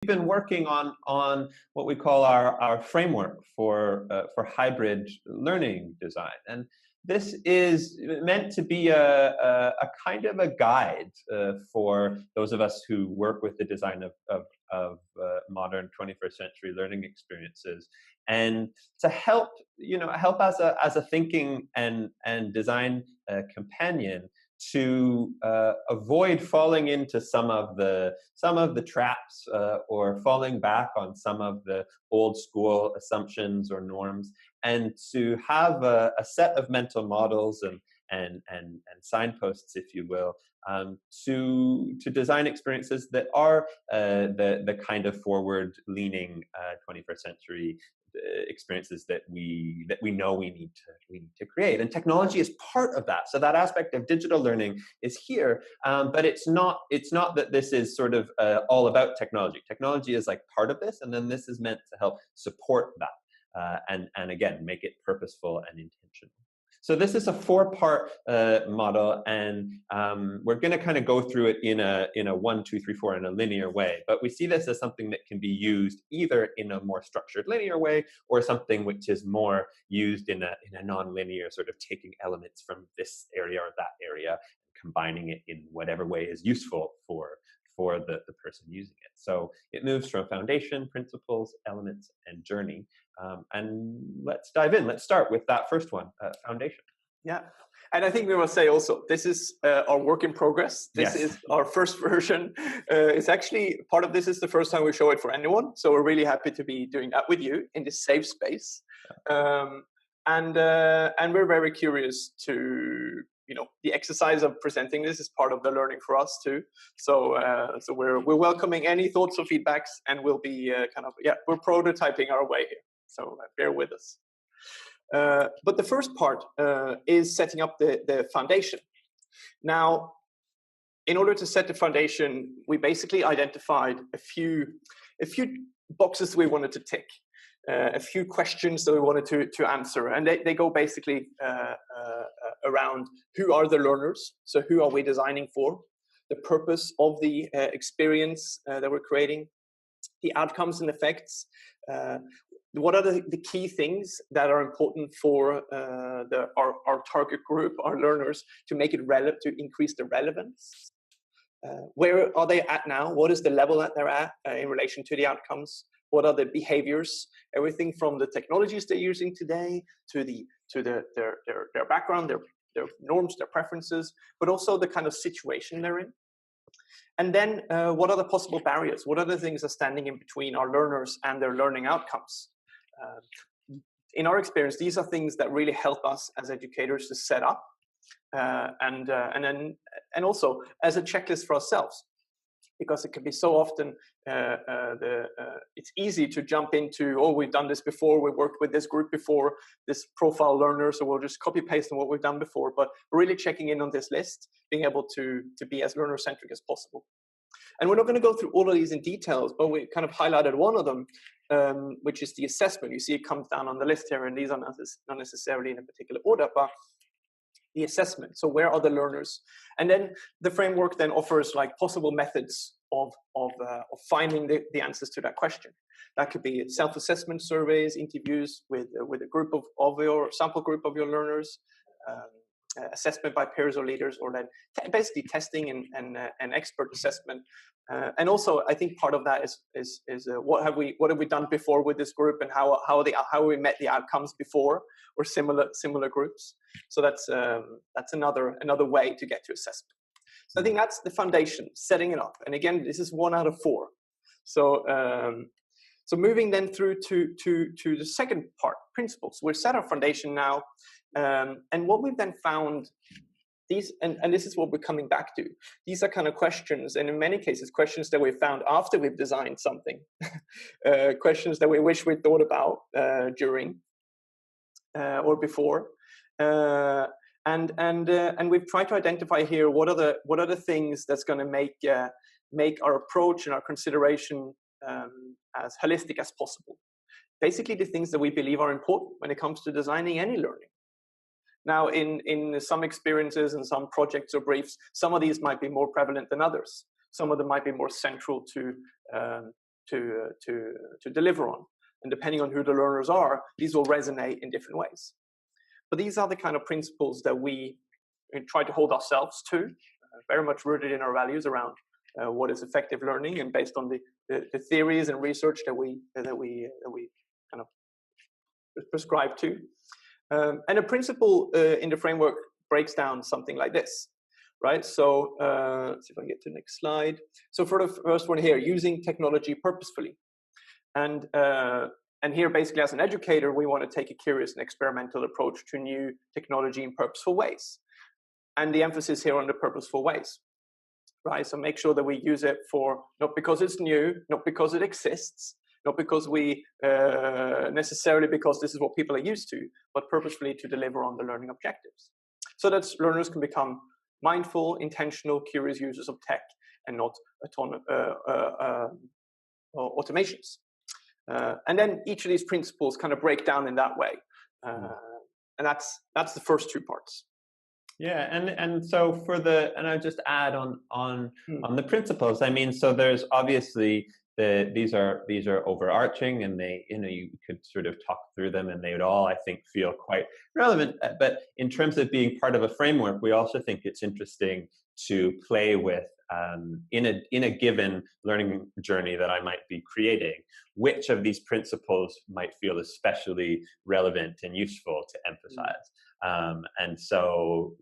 been working on what we call our framework for hybrid learning design, and this is meant to be a kind of a guide for those of us who work with the design of modern 21st century learning experiences, and to help help as a thinking and design companion to avoid falling into some of the traps or falling back on some of the old school assumptions or norms, and to have a set of mental models and signposts, if you will, to design experiences that are the kind of forward-leaning 21st century experiences that we know we need to create. And technology is part of that. So that aspect of digital learning is here, but it's not that this is sort of all about technology. Technology is like part of this, and then this is meant to help support that and again make it purposeful and intentional. So this is a 4-part model, and we're going to kind of go through it in a 1, 2, 3, 4 in a linear way. But we see this as something that can be used either in a more structured linear way, or something which is more used in a non-linear, sort of taking elements from this area or that area, combining it in whatever way is useful for the person using it. So it moves from foundation, principles, elements, and journey. And let's dive in. Let's start with that first one, foundation. Yeah. And I think we must say also, this is our work in progress. This is our first version. It's actually, part of this is the first time we show it for anyone. So we're really happy to be doing that with you in this safe space. And we're very curious to, the exercise of presenting this is part of the learning for us too. So we're welcoming any thoughts or feedbacks, and we'll be we're prototyping our way here. So bear with us. But the first part is setting up the foundation. Now, in order to set the foundation, we basically identified a few boxes we wanted to tick, a few questions that we wanted to answer, and they go basically around who are the learners, so who are we designing for, the purpose of the experience that we're creating, the outcomes and effects. What are the key things that are important for our target group, our learners, to make it relevant, to increase the relevance? Where are they at now? What is the level that they're at in relation to the outcomes? What are the behaviors? Everything from the technologies they're using today to their background, their norms, their preferences, but also the kind of situation they're in. And then what are the possible barriers? What are the things that are standing in between our learners and their learning outcomes? In our experience, these are things that really help us as educators to set up and also as a checklist for ourselves, because it can be so often it's easy to jump into, oh, we've done this before, we worked with this group before, this profile learner, so we'll just copy paste on what we've done before. But really checking in on this list, being able to be as learner centric as possible. And we're not going to go through all of these in details, but we kind of highlighted one of them, which is the assessment. You see it comes down on the list here, and these are not necessarily in a particular order, but the assessment. So where are the learners? And then the framework then offers like possible methods of finding the answers to that question. That could be self-assessment surveys, interviews with a group of your sample group of your learners, assessment by peers or leaders, or then basically testing and expert assessment. And also, I think part of that is what have we done before with this group, and how we met the outcomes before, or similar groups. So that's another way to get to assessment. So I think that's the foundation, setting it up. And again, this is 1 out of 4. So moving then through to the second part, principles. We've set our foundation now. And what we've then found, these, and this is what we're coming back to, these are kind of questions, and in many cases, questions that we found after we've designed something, questions that we wish we'd thought about during or before. And we've tried to identify here what are the things that's going to make our approach and our consideration as holistic as possible. Basically, the things that we believe are important when it comes to designing any learning. Now, in some experiences and some projects or briefs, some of these might be more prevalent than others. Some of them might be more central to to deliver on. And depending on who the learners are, these will resonate in different ways. But these are the kind of principles that we try to hold ourselves to, very much rooted in our values around what is effective learning, and based on the theories and research that we kind of prescribe to. And a principle in the framework breaks down something like this, right? So let's see if I can get to the next slide. So for the first one here, using technology purposefully. And here, basically, as an educator, we want to take a curious and experimental approach to new technology in purposeful ways. And the emphasis here on the purposeful ways, right? So make sure that we use it for, not because it's new, not because it exists, not because we necessarily because this is what people are used to, but purposefully to deliver on the learning objectives. So that learners can become mindful, intentional, curious users of tech, and not automations. And then each of these principles kind of break down in that way. And that's the first two parts. Yeah, and so for and I'll just add on the principles. I mean, so there's obviously these are overarching, and they, you could sort of talk through them, and they would all, I think, feel quite relevant. But in terms of being part of a framework, we also think it's interesting to play with in a given learning journey that I might be creating, which of these principles might feel especially relevant and useful to emphasize. And so,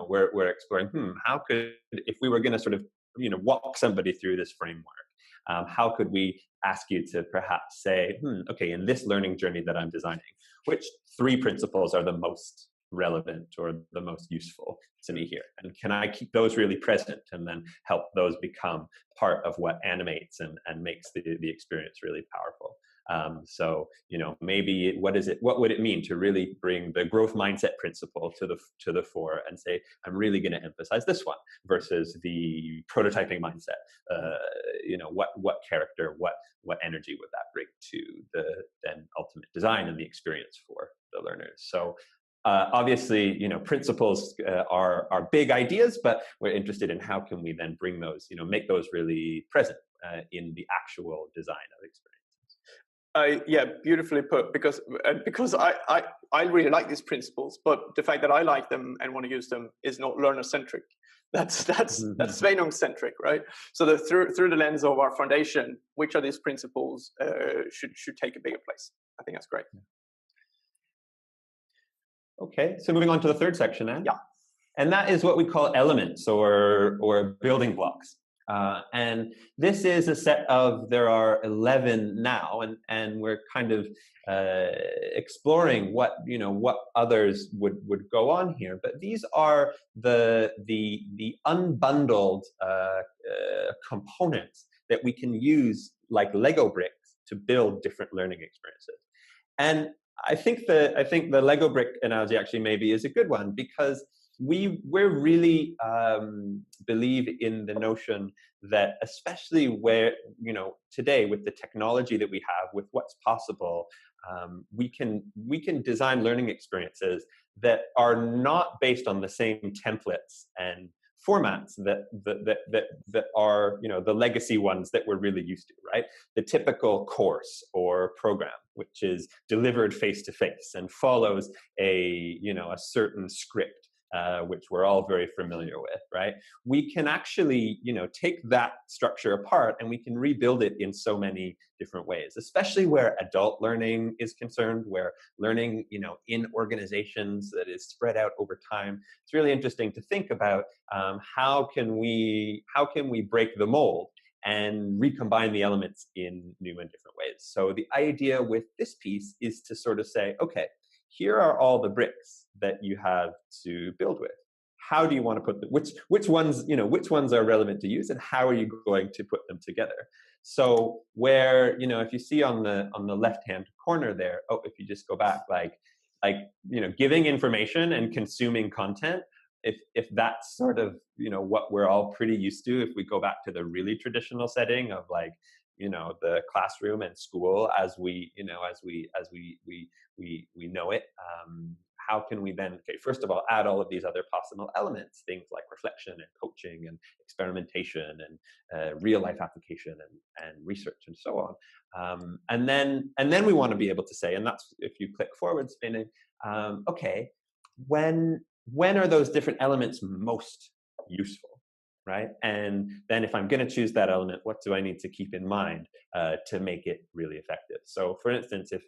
we're exploring, how could, if we were going to sort of, walk somebody through this framework, how could we ask you to perhaps say, okay, in this learning journey that I'm designing, which three principles are the most relevant or the most useful to me here? And can I keep those really present and then help those become part of what animates and makes the experience really powerful? So, maybe what would it mean to really bring the growth mindset principle to the fore and say, I'm really going to emphasize this one versus the prototyping mindset? What character, what energy would that bring to the then ultimate design and the experience for the learners? So obviously, principles are big ideas, but we're interested in how can we then bring those, make those really present in the actual design of experiences. Yeah, beautifully put. Because I really like these principles, but the fact that I like them and want to use them is not learner centric. That's Sveinung centric, right? So through the lens of our foundation, which of these principles should take a bigger place? I think that's great. Okay, so moving on to the third section now. Yeah. And that is what we call elements or building blocks. And this is a set of, there are 11 now, and we're kind of exploring what others would go on here. But these are the unbundled components that we can use like Lego bricks to build different learning experiences. And I think the Lego brick analogy actually maybe is a good one, because we're really believe in the notion that, especially where today with the technology that we have, with what's possible, we can design learning experiences that are not based on the same templates and formats that are the legacy ones that we're really used to, right? The typical course or program, which is delivered face to face and follows a certain script, which we're all very familiar with, right? We can actually take that structure apart and we can rebuild it in so many different ways, especially where adult learning is concerned, where learning in organizations that is spread out over time. It's really interesting to think about how can we break the mold and recombine the elements in new and different ways. So the idea with this piece is to sort of say, okay, here are all the bricks that you have to build with. How do you want to put them? Which ones are relevant to use, and how are you going to put them together? So where if you see on the left hand corner there, if you just go back, like giving information and consuming content, if that's sort of what we're all pretty used to, if we go back to the really traditional setting of the classroom and school as we know it, how can we then, okay, first of all, add all of these other possible elements, things like reflection and coaching and experimentation and real life application and research and so on. And then we want to be able to say, and that's if you click forward, Sveinung, okay, when are those different elements most useful? Right? And then if I'm going to choose that element, what do I need to keep in mind to make it really effective? So for instance, if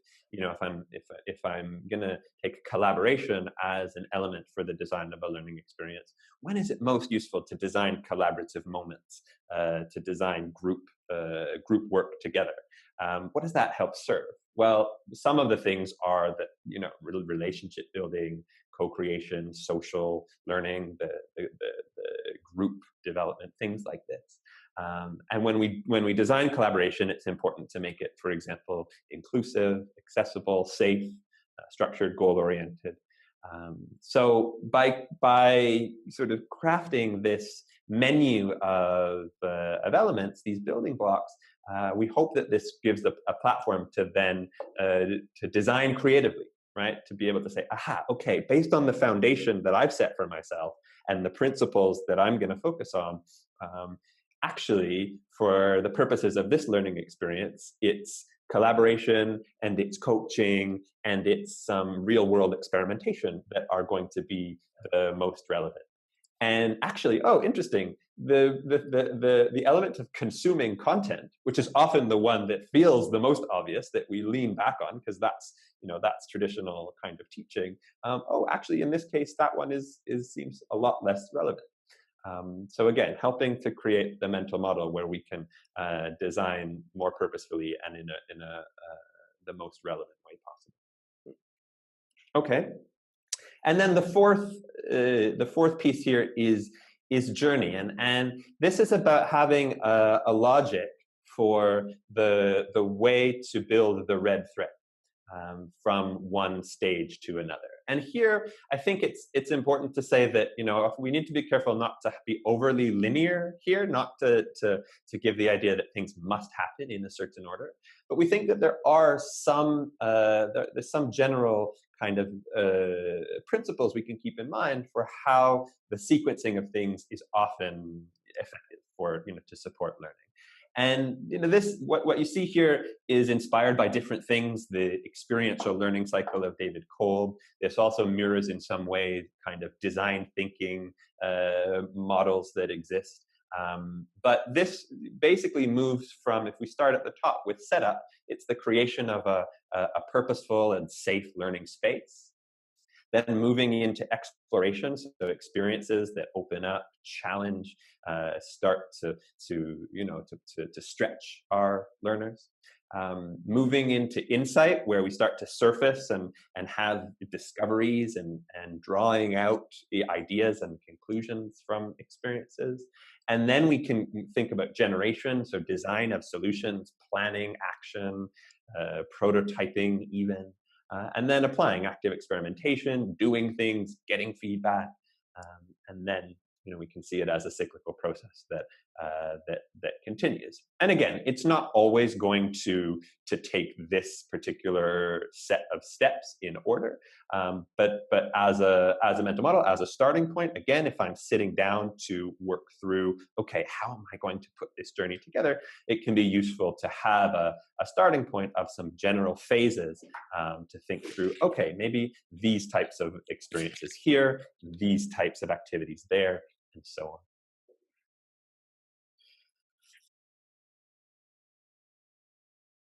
I'm going to take collaboration as an element for the design of a learning experience, when is it most useful to design collaborative moments, to design group work together? What does that help serve? Well, some of the things are that, relationship building, co-creation, social learning, the group development, things like this. And when we design collaboration, it's important to make it, for example, inclusive, accessible, safe, structured, goal-oriented. So by sort of crafting this menu of elements, these building blocks, we hope that this gives a platform to then to design creatively, right? To be able to say, aha, okay, based on the foundation that I've set for myself and the principles that I'm going to focus on, actually, for the purposes of this learning experience, it's collaboration and it's coaching and it's some real world experimentation that are going to be the most relevant. And actually, oh, interesting, the element of consuming content, which is often the one that feels the most obvious that we lean back on because that's traditional kind of teaching. Actually, in this case, that one seems a lot less relevant. So again, helping to create the mental model where we can design more purposefully and in the most relevant way possible. Okay, and then the fourth piece here is journey, and this is about having a logic for the way to build the red thread from one stage to another. And here, I think it's important to say that we need to be careful not to be overly linear here, not to give the idea that things must happen in a certain order. But we think that there are there's some general kind of principles we can keep in mind for how the sequencing of things is often effective for to support learning. And this what you see here is inspired by different things, the experiential learning cycle of David Kolb. This also mirrors in some way kind of design thinking models that exist. But this basically moves from, if we start at the top with setup, it's the creation of a purposeful and safe learning space. Then moving into exploration, so experiences that open up, challenge, start to stretch our learners. Moving into insight, where we start to surface and have discoveries and drawing out the ideas and conclusions from experiences. And then we can think about generation, so design of solutions, planning, action, prototyping even. And then applying active experimentation, doing things, getting feedback, and then we can see it as a cyclical process that continues. And again, it's not always going to take this particular set of steps in order, but as a mental model, as a starting point, again, if I'm sitting down to work through, okay, how am I going to put this journey together? It can be useful to have a starting point of some general phases to think through, okay, maybe these types of experiences here, these types of activities there, and so on.